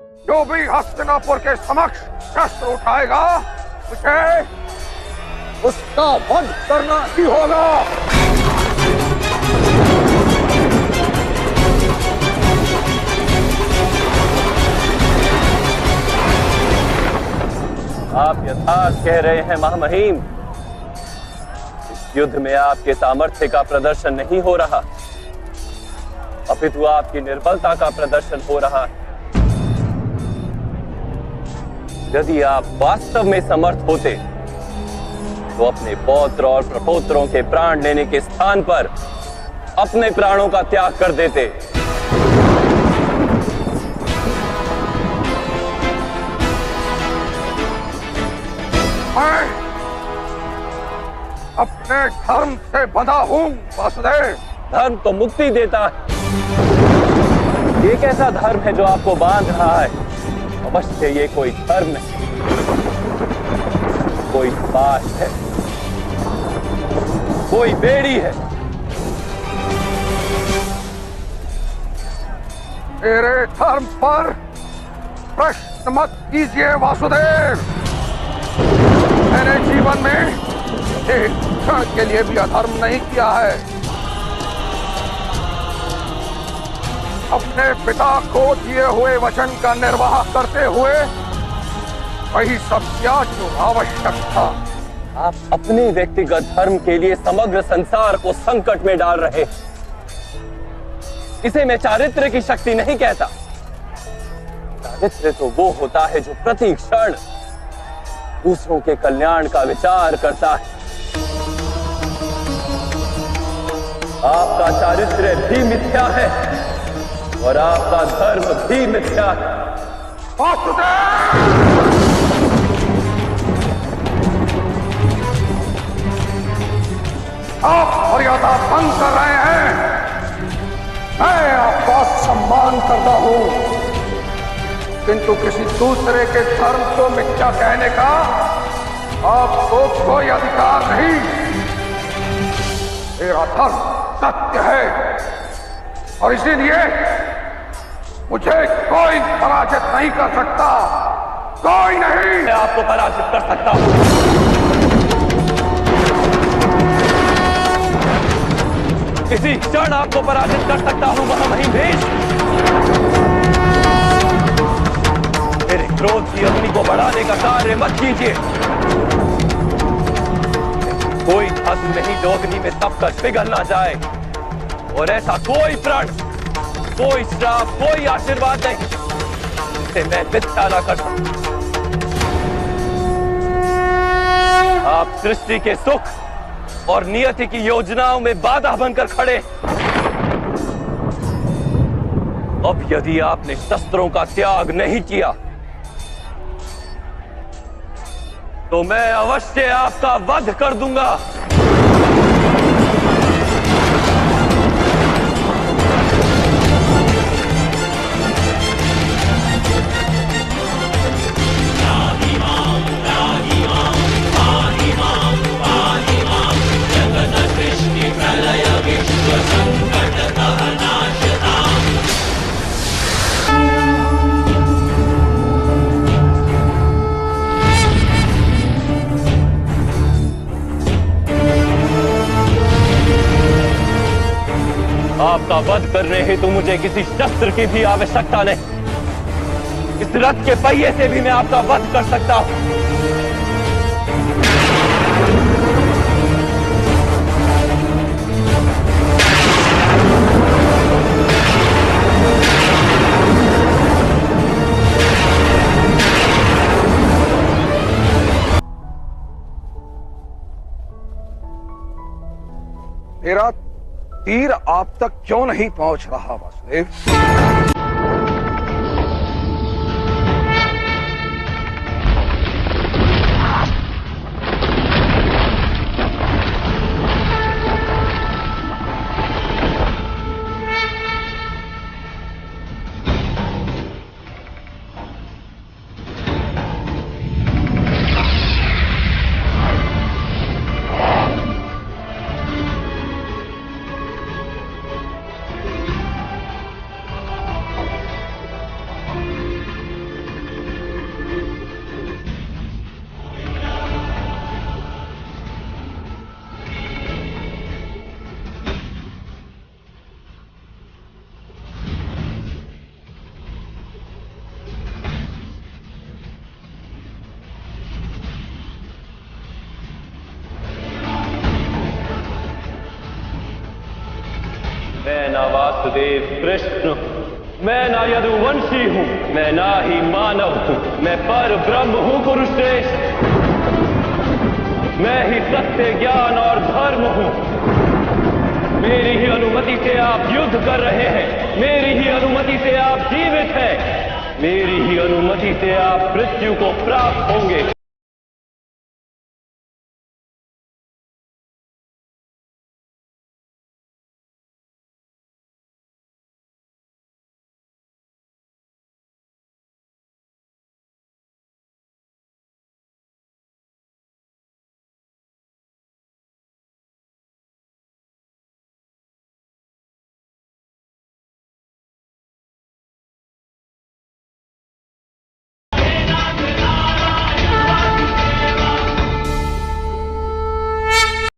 जो भी हस्तिनापुर के समक्ष शस्त्र उठाएगा मुझे उसका वध करना ही होगा। आप यथार्थ कह रहे हैं महामहिम। इस युद्ध में आपके सामर्थ्य का प्रदर्शन नहीं हो रहा, अपितु आपकी निर्बलता का प्रदर्शन हो रहा है। यदि आप वास्तव में समर्थ होते तो अपने पौत्र और प्रपौत्रों के प्राण लेने के स्थान पर अपने प्राणों का त्याग कर देते। मैं अपने धर्म से बंधा हूं वासुदेव। धर्म तो मुक्ति देता है। ये कैसा धर्म है जो आपको बांध रहा है? अवश्य ये कोई धर्म नहीं, कोई पाश है, कोई बेड़ी है। मेरे धर्म पर प्रश्न मत कीजिए वासुदेव। मैंने जीवन में एक क्षण के लिए भी अधर्म नहीं किया है। अपने पिता को दिए हुए वचन का निर्वाह करते हुए वही सब किया जो आवश्यक था। आप अपने व्यक्तिगत धर्म के लिए समग्र संसार को संकट में डाल रहे। इसे मैं चारित्र्य की शक्ति नहीं कहता। चारित्र्य तो वो होता है जो प्रति क्षण दूसरों के कल्याण का विचार करता है। आपका चारित्र्य भी मिथ्या है और आपका धर्म भी मिथ्या है। आप मर्यादा भंग कर रहे हैं। मैं आपका सम्मान करता हूं, किंतु किसी दूसरे के धर्म को मिथ्या कहने का आपको कोई अधिकार नहीं। मेरा धर्म सत्य है और इसीलिए मुझे कोई पराजित नहीं कर सकता। कोई नहीं। मैं आपको पराजित कर सकता हूं। इसी क्षण आपको पराजित कर सकता हूं महामहिम भीष्म। मेरे क्रोध की अग्नि को बढ़ाने का कार्य मत कीजिए। कोई धातु नहीं जो अग्नि में तप कर पिघल ना जाए, और ऐसा कोई प्रण, कोई श्राप, कोई आशीर्वाद नहीं जिसे मैं मिथ्या ना कर सकूं। आप सृष्टि के सुख और नियति की योजनाओं में बाधा बनकर खड़े। अब यदि आपने शस्त्रों का त्याग नहीं किया तो मैं अवश्य आपका वध कर दूंगा। आपका वध करने हेतु मुझे किसी शस्त्र की भी आवश्यकता नहीं। इस रथ के पहिए से भी मैं आपका वध कर सकता हूं। मेरा तीर आप तक क्यों नहीं पहुंच रहा वासुदेव? वासुदेव कृष्ण, मैं ना यदुवंशी हूं, मैं ना ही मानव हूं, मैं पर ब्रह्म हूं कुरुश्रेष्ठ। मैं ही सत्य, ज्ञान और धर्म हूं। मेरी ही अनुमति से आप युद्ध कर रहे हैं, मेरी ही अनुमति से आप जीवित हैं, मेरी ही अनुमति से आप मृत्यु को प्राप्त होंगे।